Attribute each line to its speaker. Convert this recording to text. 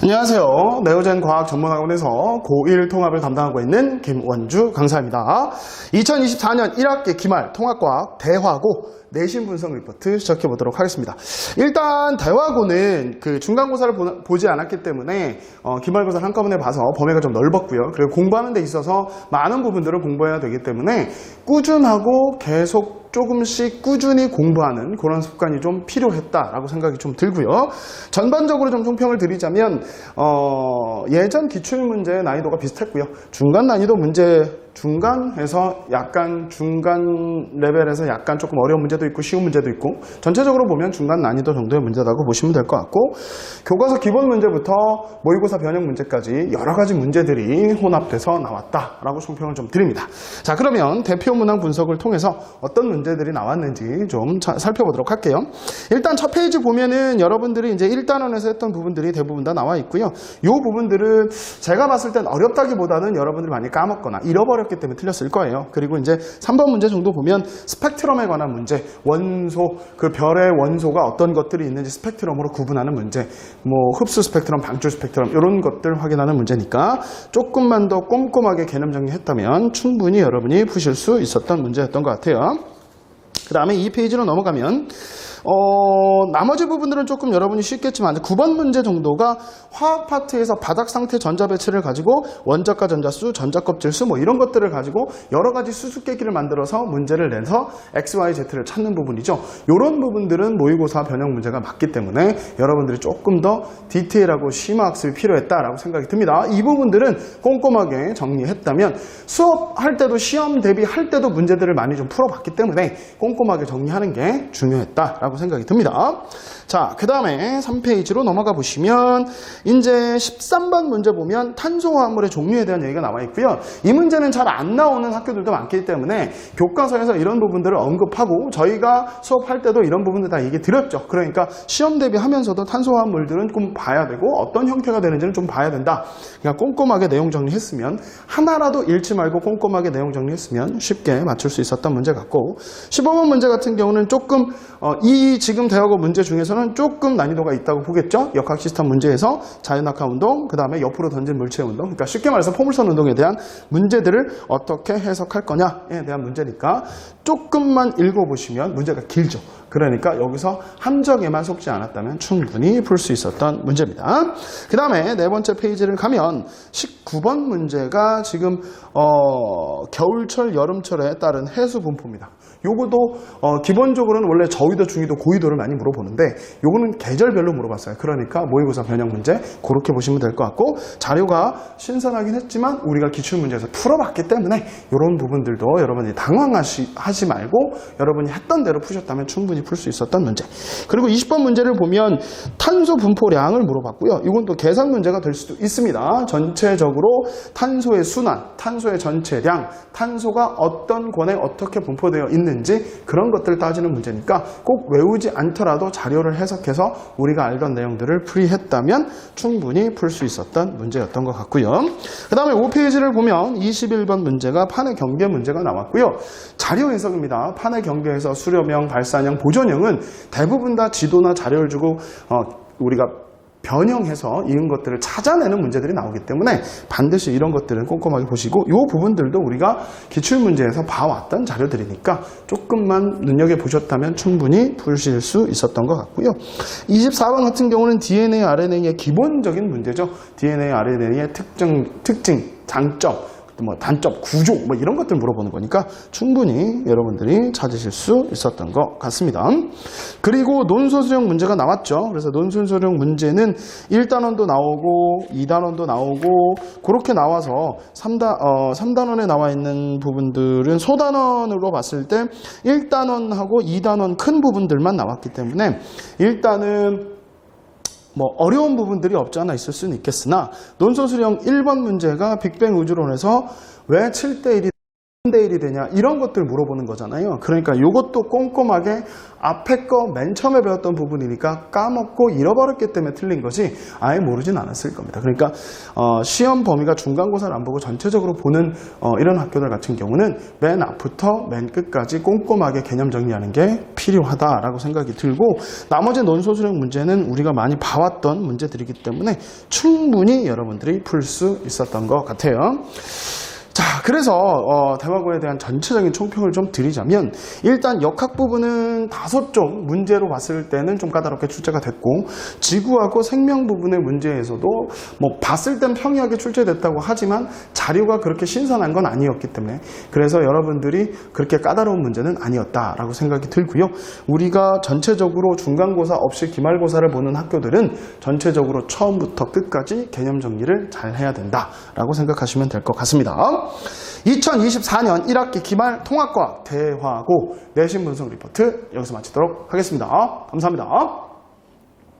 Speaker 1: 안녕하세요. 네오젠 과학전문학원에서 고1 통합을 담당하고 있는 김원주 강사입니다. 2024년 1학기 기말 통합과학 대화고 내신 분석 리포트 시작해 보도록 하겠습니다. 일단 대화고는 그 중간고사를 보지 않았기 때문에 기말고사를 한꺼번에 봐서 범위가 좀 넓었고요. 그리고 공부하는 데 있어서 많은 부분들을 공부해야 되기 때문에 꾸준하고 계속 조금씩 꾸준히 공부하는 그런 습관이 좀 필요했다라고 생각이 좀 들고요. 전반적으로 좀 총평을 드리자면 예전 기출문제의 난이도가 비슷했고요. 중간 난이도 문제 중간에서 약간 중간 레벨에서 약간 조금 어려운 문제도 있고 쉬운 문제도 있고 전체적으로 보면 중간 난이도 정도의 문제라고 보시면 될 것 같고 교과서 기본 문제부터 모의고사 변형 문제까지 여러 가지 문제들이 혼합돼서 나왔다라고 총평을 좀 드립니다. 자, 그러면 대표 문항 분석을 통해서 어떤 문제들이 나왔는지 좀 살펴보도록 할게요. 일단 첫 페이지 보면은 여러분들이 이제 1단원에서 했던 부분들이 대부분 다 나와 있고요. 이 부분들은 제가 봤을 땐 어렵다기보다는 여러분들이 많이 까먹거나 잃어버렸기 때문에 틀렸을 거예요. 그리고 이제 3번 문제 정도 보면 스펙트럼에 관한 문제, 원소, 그 별의 원소가 어떤 것들이 있는지 스펙트럼으로 구분하는 문제, 뭐 흡수 스펙트럼, 방출 스펙트럼 이런 것들 확인하는 문제니까 조금만 더 꼼꼼하게 개념 정리했다면 충분히 여러분이 푸실 수 있었던 문제였던 것 같아요. 그 다음에 이 페이지로 넘어가면 나머지 부분들은 조금 여러분이 쉽겠지만 9번 문제 정도가 화학 파트에서 바닥 상태 전자 배치를 가지고 원자과 전자수, 전자껍질수 뭐 이런 것들을 가지고 여러 가지 수수께끼를 만들어서 문제를 내서 X, Y, Z를 찾는 부분이죠. 이런 부분들은 모의고사 변형 문제가 맞기 때문에 여러분들이 조금 더 디테일하고 심화학습이 필요했다라고 생각이 듭니다. 이 부분들은 꼼꼼하게 정리했다면 수업할 때도 시험 대비할 때도 문제들을 많이 좀 풀어봤기 때문에 꼼꼼하게 정리하는 게 중요했다라고 생각이 듭니다. 자, 그 다음에 3페이지로 넘어가 보시면 이제 13번 문제 보면 탄소화합물의 종류에 대한 얘기가 나와 있고요. 이 문제는 잘 안 나오는 학교들도 많기 때문에 교과서에서 이런 부분들을 언급하고 저희가 수업할 때도 이런 부분들 다 얘기 드렸죠. 그러니까 시험 대비하면서도 탄소화합물들은 좀 봐야 되고 어떤 형태가 되는지는 좀 봐야 된다. 그냥 꼼꼼하게 내용 정리했으면 하나라도 잃지 말고 꼼꼼하게 내용 정리했으면 쉽게 맞출 수 있었던 문제 같고 15번 문제 같은 경우는 조금 이 지금 대학원 문제 중에서는 조금 난이도가 있다고 보겠죠. 역학 시스템 문제에서 자연낙하 운동, 그 다음에 옆으로 던진 물체 운동, 그러니까 쉽게 말해서 포물선 운동에 대한 문제들을 어떻게 해석할 거냐에 대한 문제니까 조금만 읽어보시면 문제가 길죠. 그러니까 여기서 함정에만 속지 않았다면 충분히 풀 수 있었던 문제입니다. 그 다음에 네 번째 페이지를 가면 19번 문제가 지금 겨울철, 여름철에 따른 해수 분포입니다. 요거도 기본적으로는 원래 저위도, 중위도, 고위도를 많이 물어보는데 요거는 계절별로 물어봤어요. 그러니까 모의고사 변형 문제 그렇게 보시면 될 것 같고 자료가 신선하긴 했지만 우리가 기출문제에서 풀어봤기 때문에 이런 부분들도 여러분이 당황하지 말고 여러분이 했던 대로 푸셨다면 충분히 풀 수 있었던 문제. 그리고 20번 문제를 보면 탄소 분포량을 물어봤고요. 이건 또 계산 문제가 될 수도 있습니다. 전체적으로 탄소의 순환, 탄소의 전체량, 탄소가 어떤 권에 어떻게 분포되어 있는지 그런 것들을 따지는 문제니까 꼭 외우지 않더라도 자료를 해석해서 우리가 알던 내용들을 풀이했다면 충분히 풀 수 있었던 문제였던 것 같고요. 그 다음에 5페이지를 보면 21번 문제가 판의 경계 문제가 나왔고요. 자료 해석입니다. 판의 경계에서 수료명, 발산형, 보존형은 대부분 다 지도나 자료를 주고 우리가 변형해서 이런 것들을 찾아내는 문제들이 나오기 때문에 반드시 이런 것들은 꼼꼼하게 보시고 이 부분들도 우리가 기출문제에서 봐왔던 자료들이니까 조금만 눈여겨보셨다면 충분히 푸실 수 있었던 것 같고요. 24번 같은 경우는 DNA, RNA의 기본적인 문제죠. DNA, RNA의 특징, 장점, 뭐 단점, 구조 뭐 이런 것들 물어보는 거니까 충분히 여러분들이 찾으실 수 있었던 것 같습니다. 그리고 논소수령 문제가 나왔죠. 그래서 논소수령 문제는 1단원도 나오고 2단원도 나오고 그렇게 나와서 3단원에 나와 있는 부분들은 소단원으로 봤을 때 1단원하고 2단원 큰 부분들만 나왔기 때문에 일단은 뭐 어려운 부분들이 없지 않아 있을 수는 있겠으나 논소수령 1번 문제가 빅뱅 우주론에서 왜 7대1이 대 1이 되냐 이런 것들 물어보는 거잖아요. 그러니까 이것도 꼼꼼하게 앞에 거 맨 처음에 배웠던 부분이니까 까먹고 잃어버렸기 때문에 틀린 거지 아예 모르진 않았을 겁니다. 그러니까 시험 범위가 중간고사를 안 보고 전체적으로 보는 이런 학교들 같은 경우는 맨 앞부터 맨 끝까지 꼼꼼하게 개념 정리하는 게 필요하다라고 생각이 들고, 나머지 논소수령 문제는 우리가 많이 봐왔던 문제들이기 때문에 충분히 여러분들이 풀 수 있었던 것 같아요. 자, 그래서 대화고에 대한 전체적인 총평을 좀 드리자면, 일단 역학 부분은 다소 좀 문제로 봤을 때는 좀 까다롭게 출제가 됐고, 지구하고 생명 부분의 문제에서도 뭐 봤을 땐 평이하게 출제됐다고 하지만 자료가 그렇게 신선한 건 아니었기 때문에, 그래서 여러분들이 그렇게 까다로운 문제는 아니었다라고 생각이 들고요. 우리가 전체적으로 중간고사 없이 기말고사를 보는 학교들은 전체적으로 처음부터 끝까지 개념 정리를 잘 해야 된다라고 생각하시면 될 것 같습니다. 2024년 1학기 기말 통합과학 대화고 내신 분석 리포트 여기서 마치도록 하겠습니다. 감사합니다.